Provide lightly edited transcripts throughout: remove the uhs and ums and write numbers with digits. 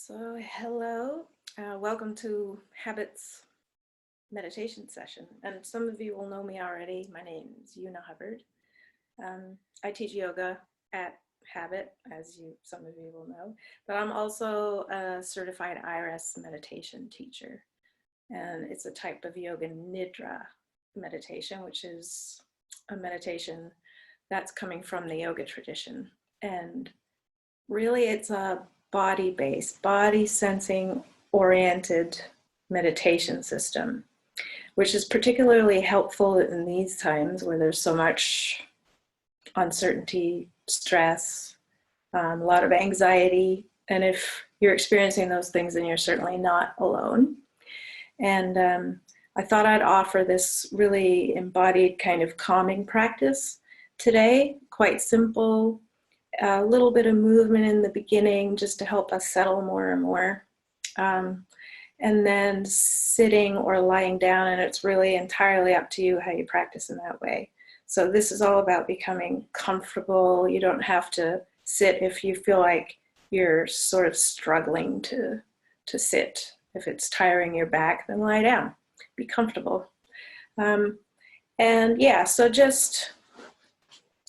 So, hello, welcome to Habits meditation session. And some of you will know me already. My name is Una Hubbard. I teach yoga at Habit, as some of you will know, but I'm also a certified IRS meditation teacher. And it's a type of yoga nidra meditation, which is a meditation that's coming from the yoga tradition. And really, it's a body-based, body sensing oriented meditation system, which is particularly helpful in these times where there's so much uncertainty, stress, a lot of anxiety. And if you're experiencing those things, then you're certainly not alone. And I thought I'd offer this really embodied kind of calming practice today, quite simple, a little bit of movement in the beginning just to help us settle more and more. And then sitting or lying down, and it's really entirely up to you how you practice in that way. So this is all about becoming comfortable. You don't have to sit if you feel like you're sort of struggling to sit. If it's tiring your back, then lie down. Be comfortable. And yeah, so just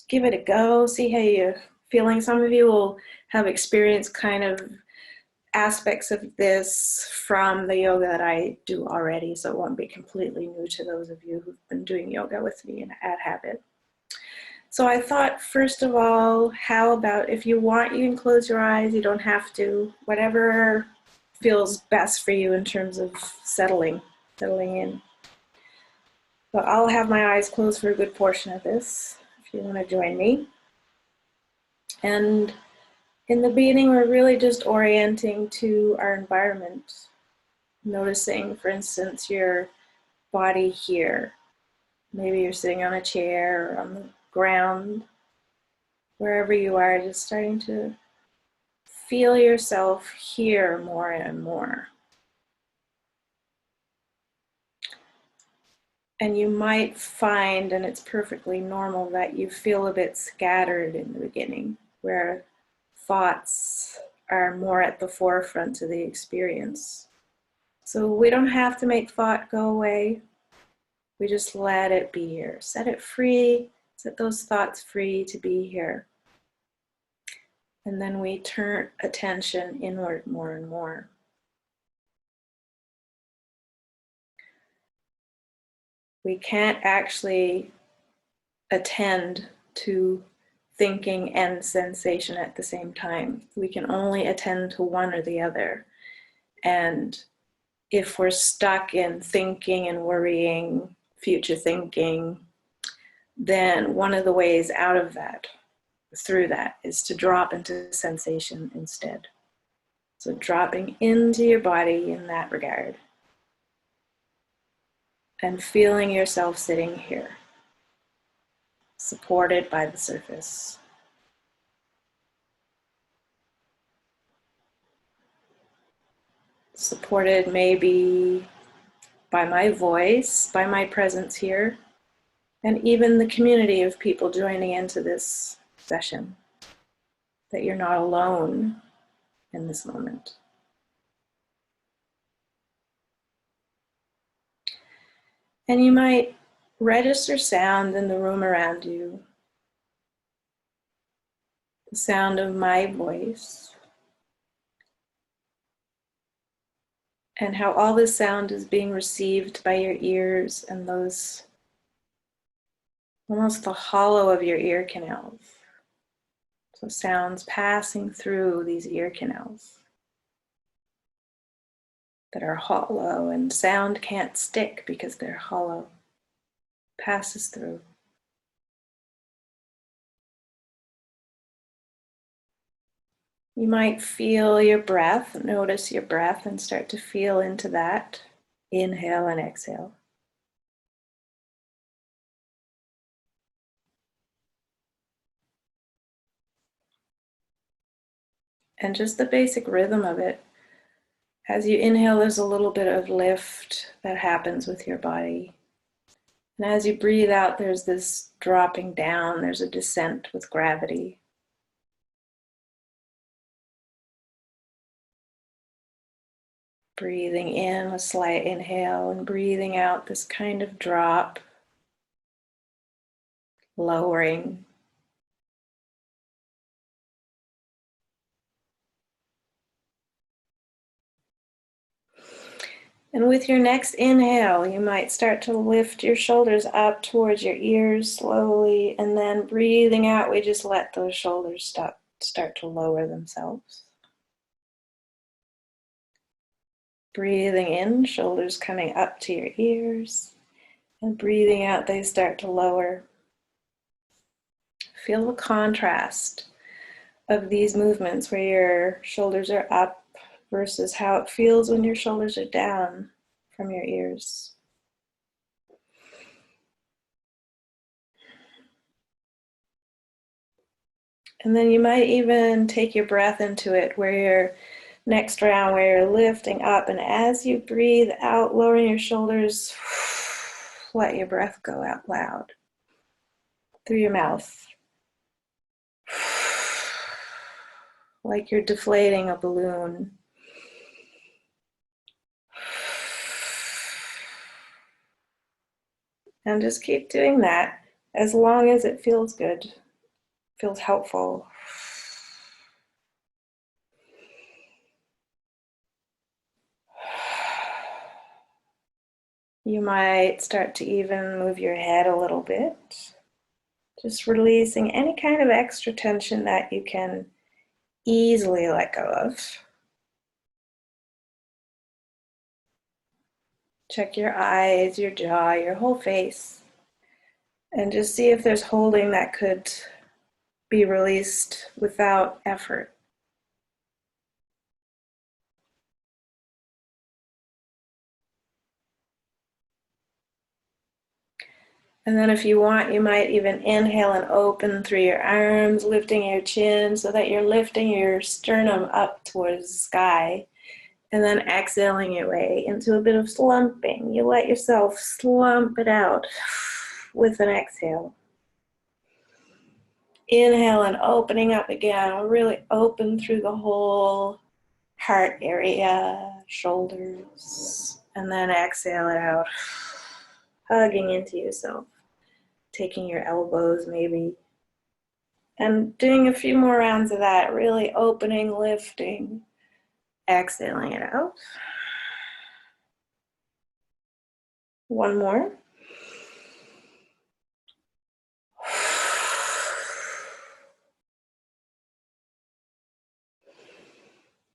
give it a go. See how you're feeling. Some of you will have experienced kind of aspects of this from the yoga that I do already, so it won't be completely new to those of you who've been doing yoga with me at Habit. So I thought, first of all, how about if you want, you can close your eyes. You don't have to. Whatever feels best for you in terms of settling in. But I'll have my eyes closed for a good portion of this if you want to join me. And in the beginning, we're really just orienting to our environment, noticing, for instance, your body here. Maybe you're sitting on a chair or on the ground, wherever you are, just starting to feel yourself here more and more. And you might find, and it's perfectly normal, that you feel a bit scattered in the beginning, where thoughts are more at the forefront of the experience. So we don't have to make thought go away. We just let it be here. Set it free, set those thoughts free to be here. And then we turn attention inward more and more. We can't actually attend to thinking and sensation at the same time. We can only attend to one or the other. And if we're stuck in thinking and worrying, future thinking, then one of the ways out of that, through that, is to drop into sensation instead. So dropping into your body in that regard and feeling yourself sitting here, supported by the surface. Supported maybe by my voice, by my presence here, and even the community of people joining into this session, that you're not alone in this moment. And you might register sound in the room around you. The sound of my voice. And how all this sound is being received by your ears and those, almost the hollow of your ear canals. So sounds passing through these ear canals that are hollow, and sound can't stick because they're hollow. Passes through. You might feel your breath, notice your breath and start to feel into that. Inhale and exhale. And just the basic rhythm of it. As you inhale, there's a little bit of lift that happens with your body. And as you breathe out, there's this dropping down, there's a descent with gravity. Breathing in a slight inhale and breathing out this kind of drop, lowering. And with your next inhale, you might start to lift your shoulders up towards your ears slowly, and then breathing out, we just let those shoulders start to lower themselves. Breathing in, shoulders coming up to your ears, and breathing out, they start to lower. Feel the contrast of these movements where your shoulders are up versus how it feels when your shoulders are down from your ears. And then you might even take your breath into it where you're next round, where you're lifting up, and as you breathe out, lowering your shoulders, let your breath go out loud through your mouth, like you're deflating a balloon. And just keep doing that as long as it feels good, feels helpful. You might start to even move your head a little bit, just releasing any kind of extra tension that you can easily let go of. Check your eyes, your jaw, your whole face, and just see if there's holding that could be released without effort. And then if you want, you might even inhale and open through your arms, lifting your chin so that you're lifting your sternum up towards the sky. And then exhaling your way into a bit of slumping. You let yourself slump it out with an exhale. Inhale and opening up again. Really open through the whole heart area, shoulders. And then exhale it out. Hugging into yourself. Taking your elbows maybe. And doing a few more rounds of that. Really opening, lifting. Exhaling it out. One more.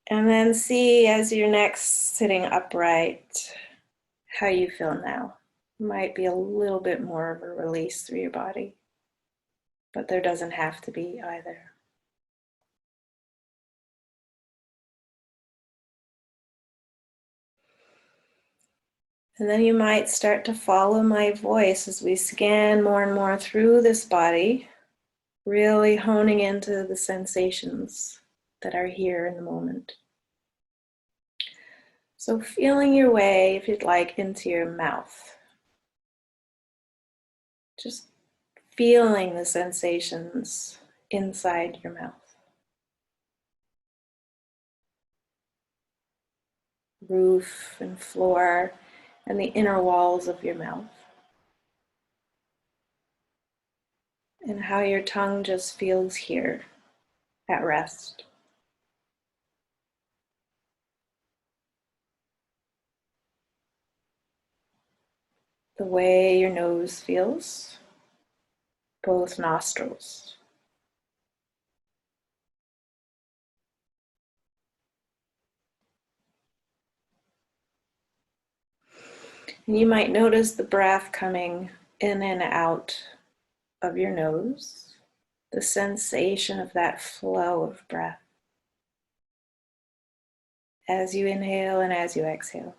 And then see as you're next sitting upright, how you feel now. Might be a little bit more of a release through your body, but there doesn't have to be either. And then you might start to follow my voice as we scan more and more through this body, really honing into the sensations that are here in the moment. So feeling your way, if you'd like, into your mouth. Just feeling the sensations inside your mouth. Roof and floor and the inner walls of your mouth. And how your tongue just feels here at rest. The way your nose feels, both nostrils. And you might notice the breath coming in and out of your nose, the sensation of that flow of breath as you inhale and as you exhale.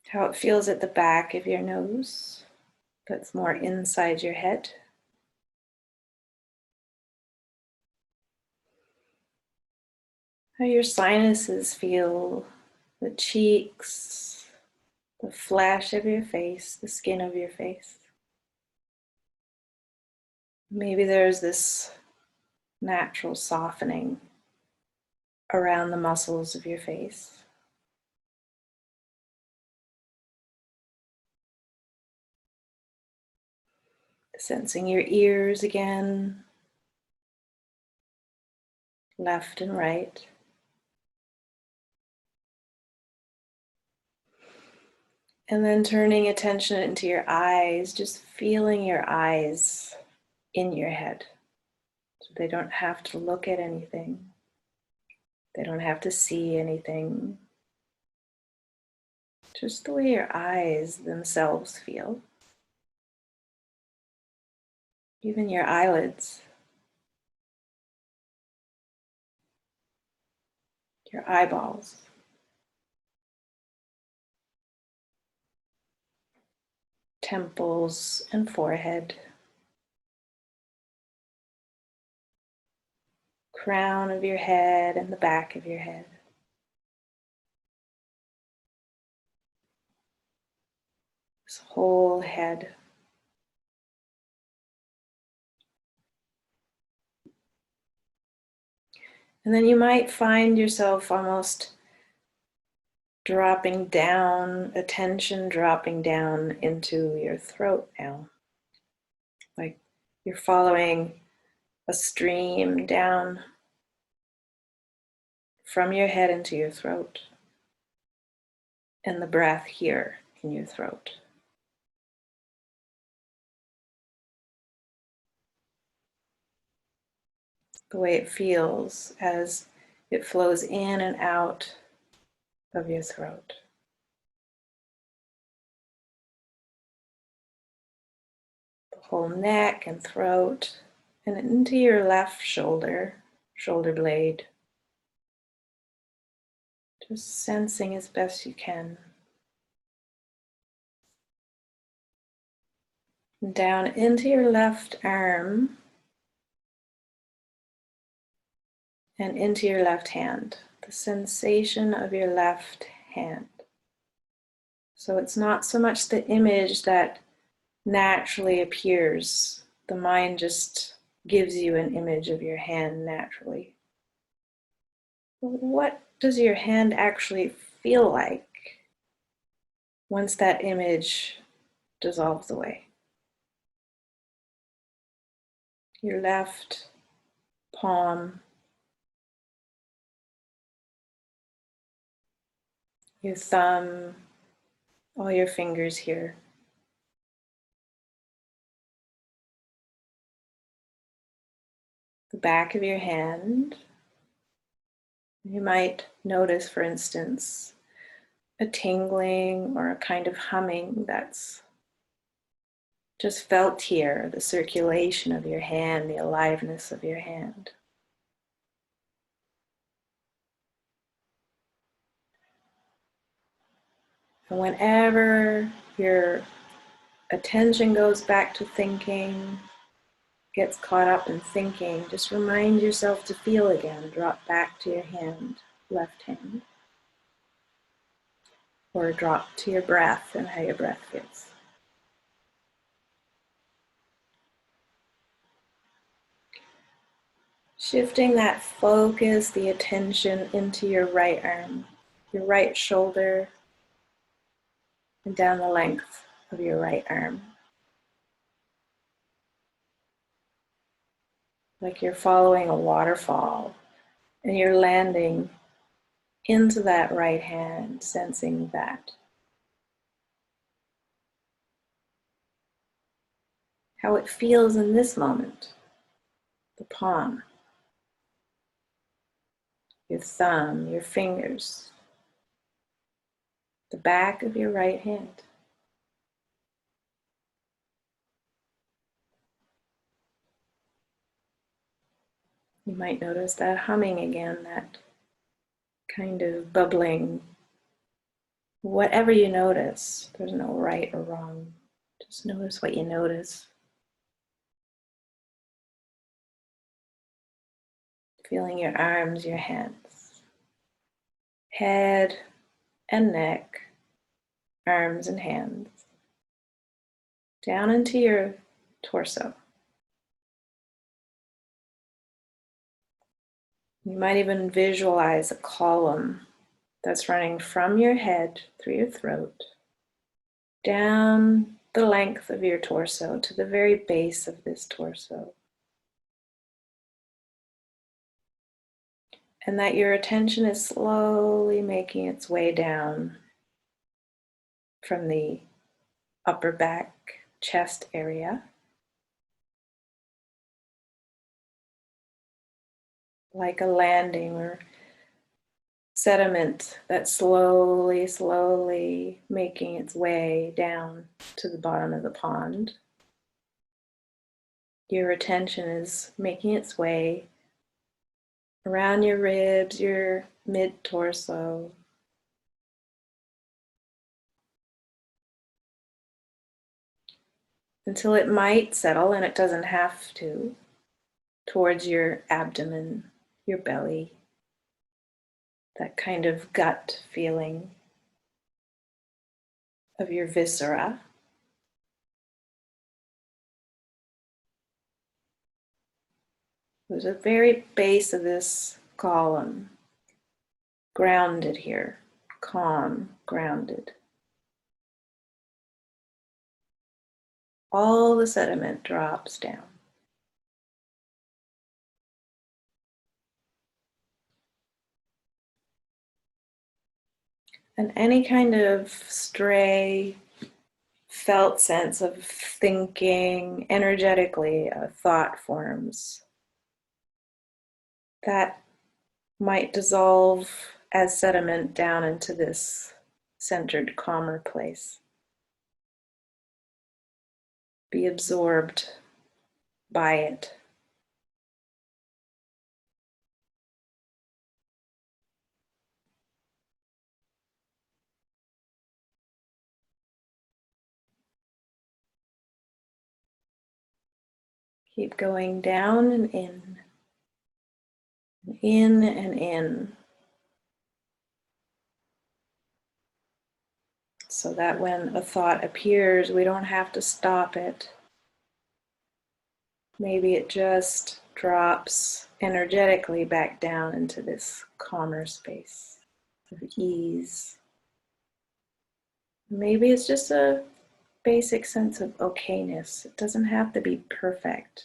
How it feels at the back of your nose, that's more inside your head. How your sinuses feel, the cheeks, the flesh of your face, the skin of your face. Maybe there's this natural softening around the muscles of your face. Sensing your ears again, left and right. And then turning attention into your eyes, just feeling your eyes in your head. So they don't have to look at anything. They don't have to see anything. Just the way your eyes themselves feel. Even your eyelids. Your eyeballs. Temples and forehead. Crown of your head and the back of your head. This whole head. And then you might find yourself almost dropping down, attention dropping down into your throat now. Like you're following a stream down from your head into your throat, and the breath here in your throat. The way it feels as it flows in and out of your throat. The whole neck and throat, and into your left shoulder, shoulder blade. Just sensing as best you can. And down into your left arm and into your left hand. The sensation of your left hand. So it's not so much the image that naturally appears. The mind just gives you an image of your hand naturally. What does your hand actually feel like once that image dissolves away? Your left palm, your thumb, all your fingers here. The back of your hand. You might notice, for instance, a tingling or a kind of humming that's just felt here, the circulation of your hand, the aliveness of your hand. And whenever your attention goes back to thinking, gets caught up in thinking, just remind yourself to feel again. Drop back to your hand, left hand. Or drop to your breath and how your breath feels. Shifting that focus, the attention into your right arm, your right shoulder, and down the length of your right arm. Like you're following a waterfall and you're landing into that right hand, sensing that. How it feels in this moment. The palm, your thumb, your fingers, the back of your right hand. You might notice that humming again, that kind of bubbling. Whatever you notice, there's no right or wrong. Just notice what you notice. Feeling your arms, your hands, head and neck, arms and hands, down into your torso. You might even visualize a column that's running from your head through your throat, down the length of your torso to the very base of this torso. And that your attention is slowly making its way down from the upper back, chest area, like a landing or sediment that's slowly, slowly making its way down to the bottom of the pond. Your attention is making its way around your ribs, your mid-torso, until it might settle, and it doesn't have to, towards your abdomen, your belly, that kind of gut feeling of your viscera. There's a very base of this column, grounded here, calm, grounded. All the sediment drops down. And any kind of stray felt sense of thinking energetically, thought forms that might dissolve as sediment down into this centered, calmer place. Be absorbed by it. Keep going down and in and in. So that when a thought appears, we don't have to stop it. Maybe it just drops energetically back down into this calmer space of ease. Maybe it's just a basic sense of okayness. It doesn't have to be perfect.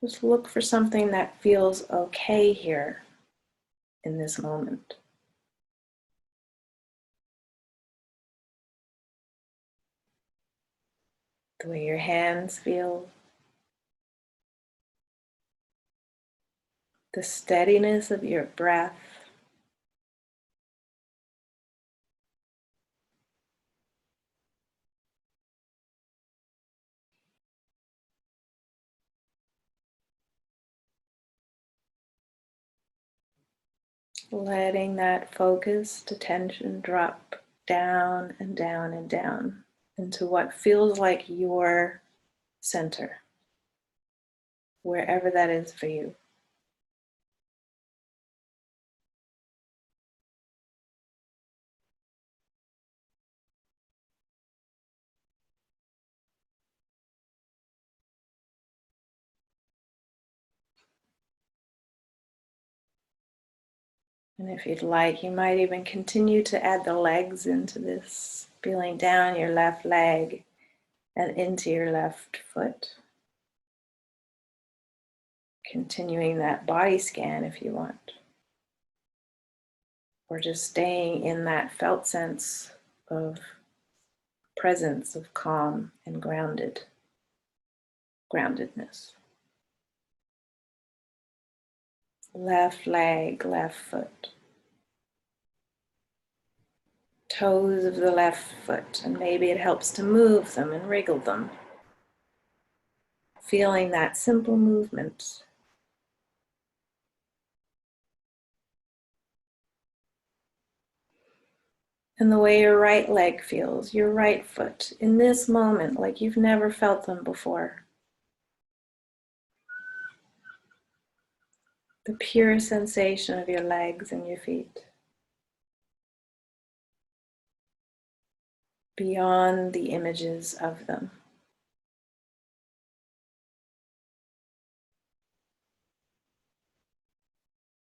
Just look for something that feels okay here in this moment. The way your hands feel, the steadiness of your breath, letting that focused attention drop down and down and down into what feels like your center, wherever that is for you. And if you'd like, you might even continue to add the legs into this, feeling down your left leg and into your left foot. Continuing that body scan if you want. Or just staying in that felt sense of presence, of calm and groundedness. Left leg, left foot. Toes of the left foot, and maybe it helps to move them and wriggle them. Feeling that simple movement. And the way your right leg feels, your right foot, in this moment, like you've never felt them before. The pure sensation of your legs and your feet. Beyond the images of them.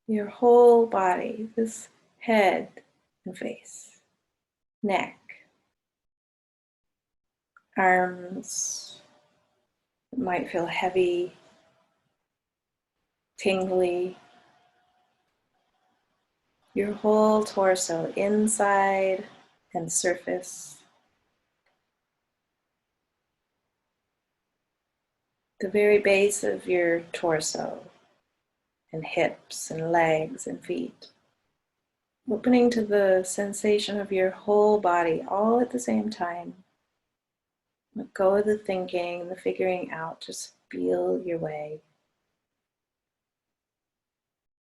your whole body, this head and face, neck, arms. It might feel heavy, tingly. Your whole torso, inside and surface. The very base of your torso and hips and legs and feet. Opening to the sensation of your whole body all at the same time. Let go of the thinking, the figuring out, just feel your way.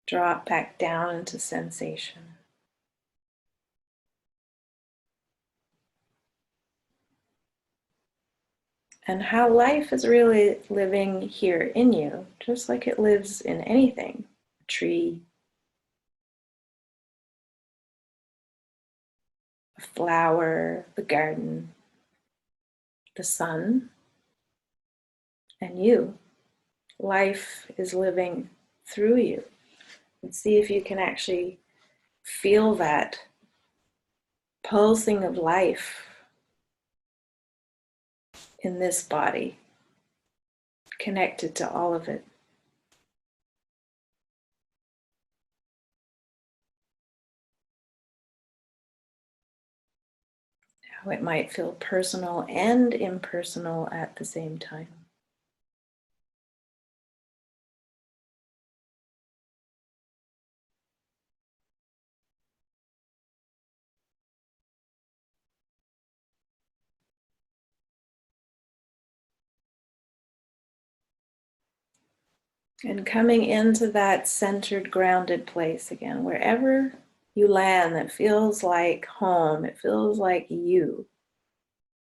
Drop back down into sensation. And how life is really living here in you, just like it lives in anything, a tree, a flower, the garden, the sun, and you. Life is living through you. And see if you can actually feel that pulsing of life in this body, connected to all of it. How it might feel personal and impersonal at the same time. And coming into that centered, grounded place again, wherever you land that feels like home, it feels like you,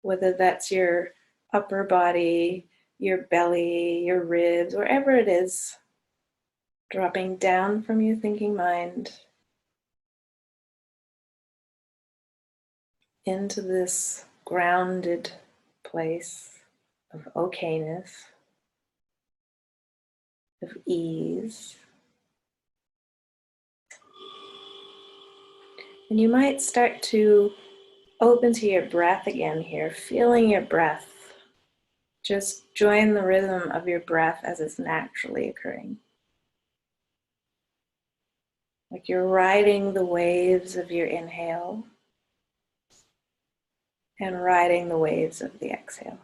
whether that's your upper body, your belly, your ribs, wherever it is, dropping down from your thinking mind into this grounded place of okayness, of ease. And you might start to open to your breath again here, feeling your breath. Just join the rhythm of your breath as it's naturally occurring. Like you're riding the waves of your inhale and riding the waves of the exhale.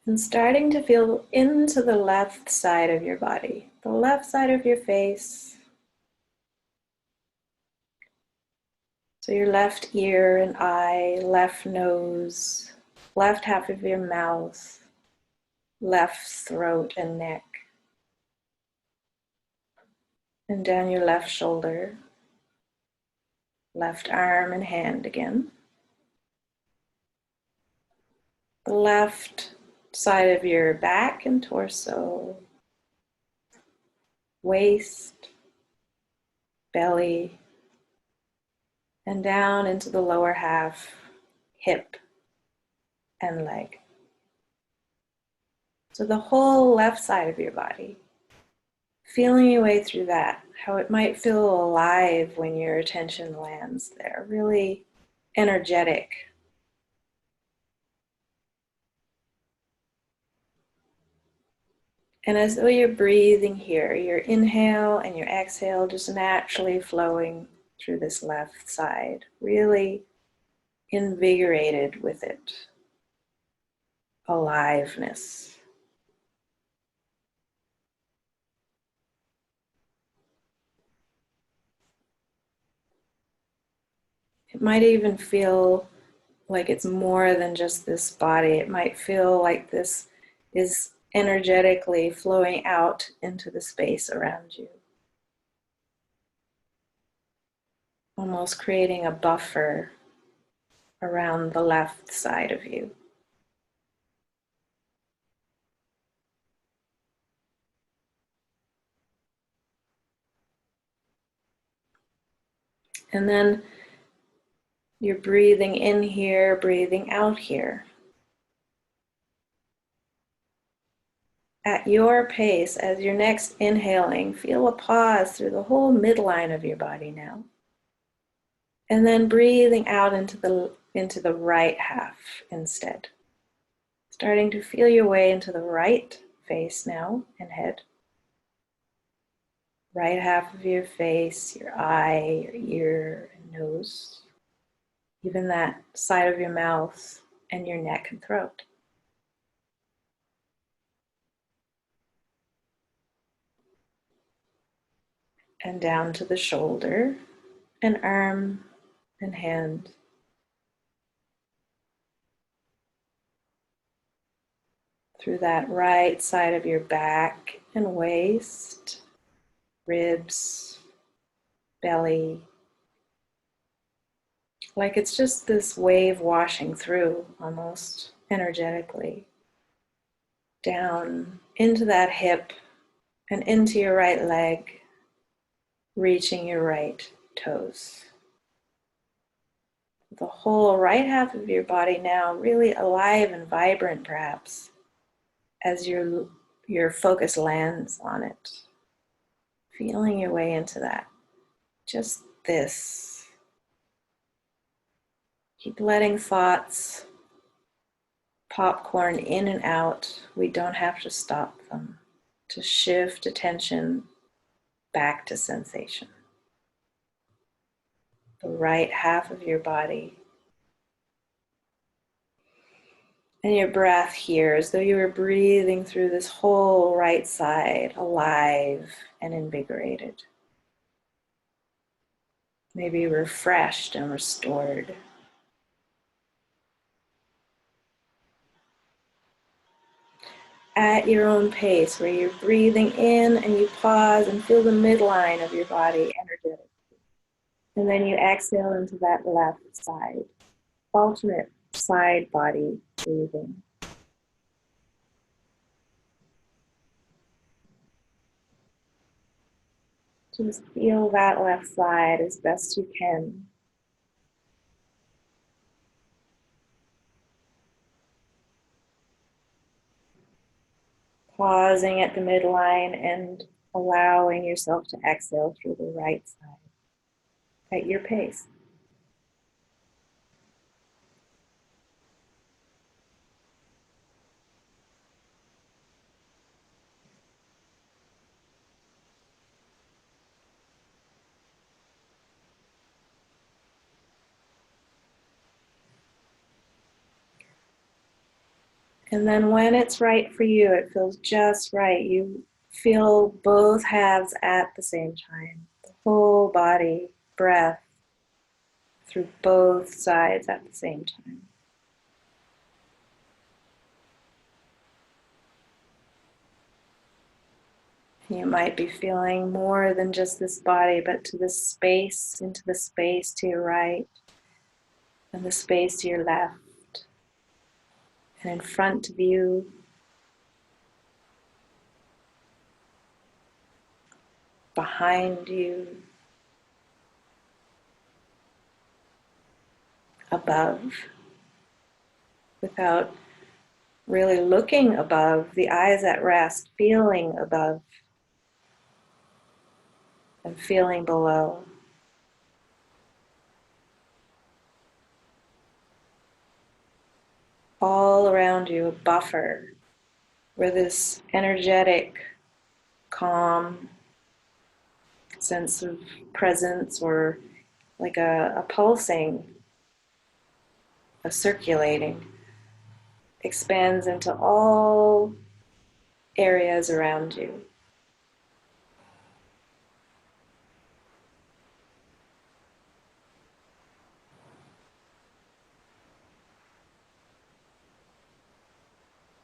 And starting to feel into the left side of your body, the left side of your face. So your left ear and eye, left nose, left half of your mouth, left throat and neck. And down your left shoulder, left arm and hand again. The left side of your back and torso, waist, belly, and down into the lower half, hip and leg. So the whole left side of your body, feeling your way through that, how it might feel alive when your attention lands there, really energetic. And as though you're breathing here, your inhale and your exhale just naturally flowing through this left side, really invigorated with it, aliveness. It might even feel like it's more than just this body. It might feel like this is energetically flowing out into the space around you, almost creating a buffer around the left side of you. And then You're breathing in here, breathing out here. At your pace, as you're next inhaling, feel a pause through the whole midline of your body now. And then breathing out into the right half instead. Starting to feel your way into the right face now and head. Right half of your face, your eye, your ear, and nose. Even that side of your mouth and your neck and throat. And down to the shoulder and arm and hand. Through that right side of your back and waist, ribs, belly. Like it's just this wave washing through almost energetically. Down into that hip and into your right leg, reaching your right toes. The whole right half of your body now really alive and vibrant perhaps as your focus lands on it. Feeling your way into that. Just this. Keep letting thoughts popcorn in and out. We don't have to stop them. To shift attention back to sensation. The right half of your body. And your breath here, as though you were breathing through this whole right side, alive and invigorated. Maybe refreshed and restored. At your own pace, where you're breathing in and you pause and feel the midline of your body energetic. And then you exhale into that left side, alternate side body breathing. Just feel that left side as best you can. Pausing at the midline and allowing yourself to exhale through the right side at your pace. And then when it's right for you, it feels just right. You feel both halves at the same time. The whole body, breath through both sides at the same time. You might be feeling more than just this body, but to this space, into the space to your right, and the space to your left, and in front of you, behind you, above, without really looking above, the eyes at rest, feeling above and feeling below. All around you, a buffer where this energetic, calm sense of presence, or like a pulsing, a circulating, expands into all areas around you.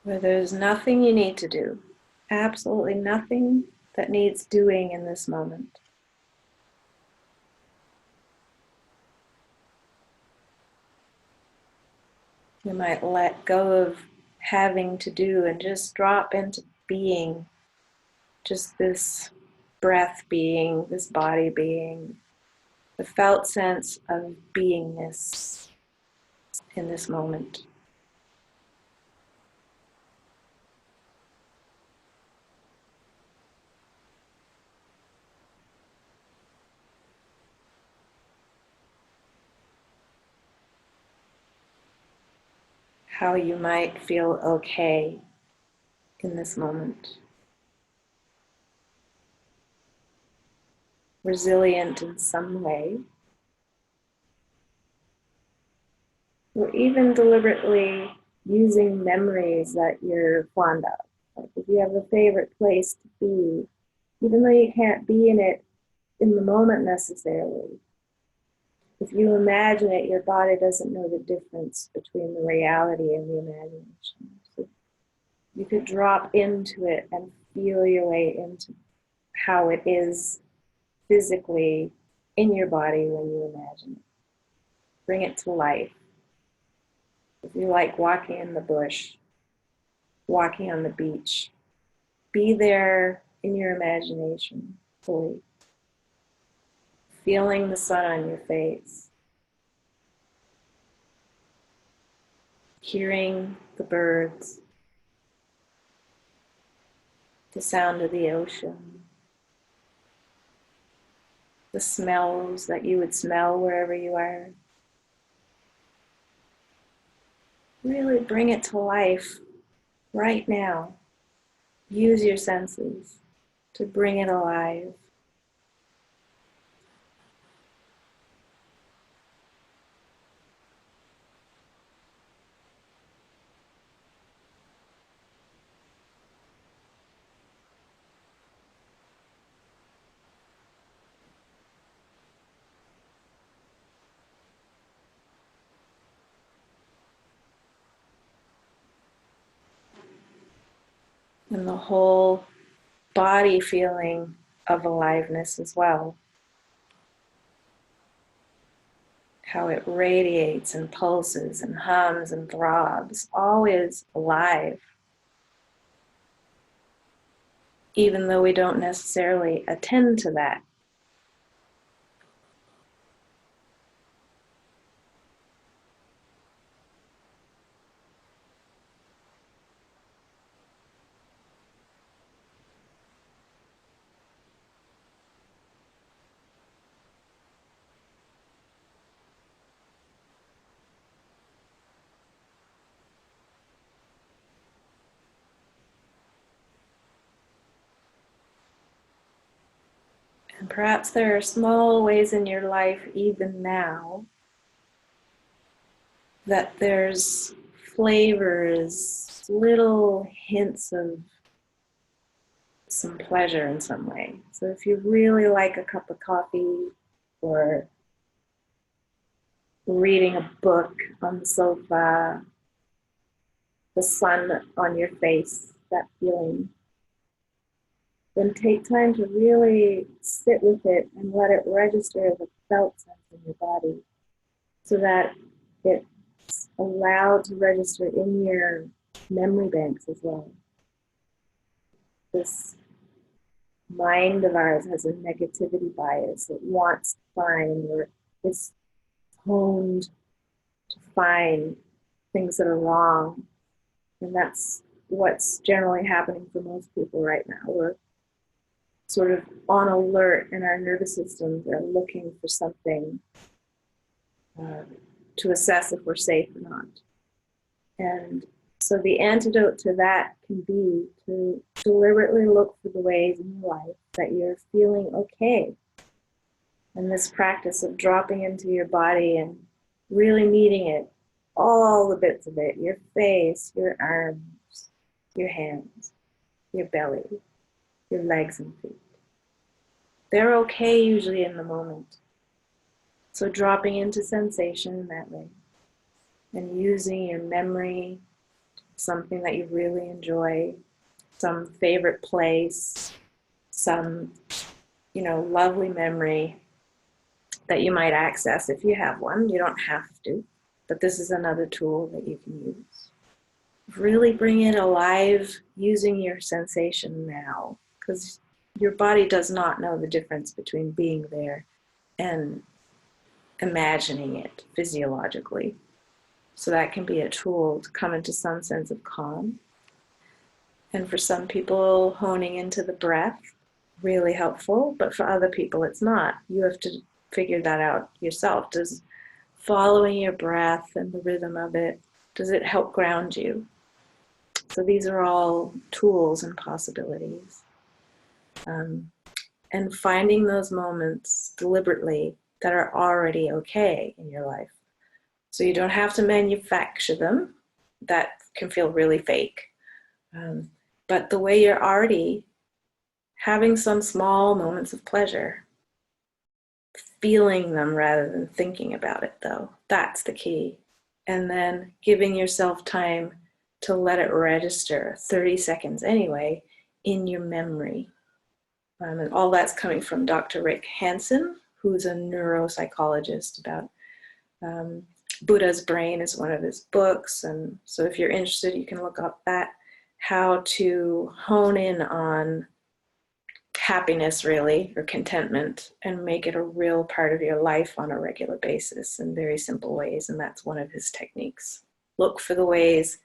Where there's nothing you need to do, absolutely nothing that needs doing in this moment. You might let go of having to do and just drop into being, just this breath being, this body being, the felt sense of beingness in this moment. How you might feel okay in this moment. Resilient in some way. Or even deliberately using memories that you're fond of. Like if you have a favorite place to be, even though you can't be in it in the moment necessarily, if you imagine it, your body doesn't know the difference between the reality and the imagination. So you could drop into it and feel your way into how it is physically in your body when you imagine it. Bring it to life. If you like walking in the bush, walking on the beach, be there in your imagination fully. Feeling the sun on your face. Hearing the birds. The sound of the ocean. The smells that you would smell wherever you are. Really bring it to life right now. Use your senses to bring it alive. And the whole body feeling of aliveness as well. How it radiates and pulses and hums and throbs, always alive. Even though we don't necessarily attend to that. And perhaps there are small ways in your life, even now, that there's flavors, little hints of some pleasure in some way. So if you really like a cup of coffee or reading a book on the sofa, the sun on your face, that feeling, then take time to really sit with it and let it register as a felt sense in your body so that it's allowed to register in your memory banks as well. This mind of ours has a negativity bias. It wants to find, or it's honed to find things that are wrong. And that's what's generally happening for most people right now. We're sort of on alert, and our nervous systems are looking for something to assess if we're safe or not. And so the antidote to that can be to deliberately look for the ways in your life that you're feeling okay. And this practice of dropping into your body and really meeting it, all the bits of it, your face, your arms, your hands, your belly, your legs and feet. They're okay usually in the moment. So dropping into sensation in that way and using your memory, something that you really enjoy, some favorite place, some, lovely memory that you might access if you have one. You don't have to, but this is another tool that you can use. Really bring it alive using your sensation now, because your body does not know the difference between being there and imagining it physiologically. So that can be a tool to come into some sense of calm. And for some people, honing into the breath, really helpful, but for other people, it's not. You have to figure that out yourself. Does following your breath and the rhythm of it, does it help ground you? So these are all tools and possibilities. And finding those moments deliberately that are already okay in your life. So you don't have to manufacture them. That can feel really fake. But the way you're already having some small moments of pleasure, feeling them rather than thinking about it, though, that's the key. And then giving yourself time to let it register, 30 seconds anyway, in your memory. And all that's coming from Dr. Rick Hanson, who's a neuropsychologist. About Buddha's Brain is one of his books. And so if you're interested, you can look up that, how to hone in on happiness, really, or contentment, and make it a real part of your life on a regular basis in very simple ways. And that's one of his techniques. Look for the ways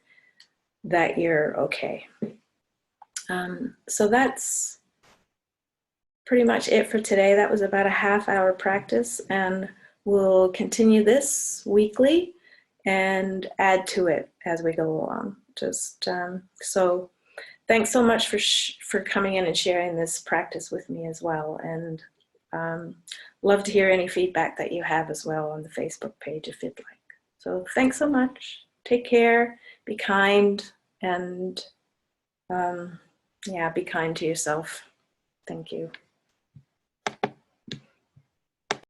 that you're okay. So that's pretty much it for today. That was about a half-hour practice, and we'll continue this weekly and add to it as we go along. So thanks so much for coming in and sharing this practice with me as well. And love to hear any feedback that you have as well on the Facebook page if you'd like. So thanks so much. Take care, be kind, and yeah, be kind to yourself. Thank you.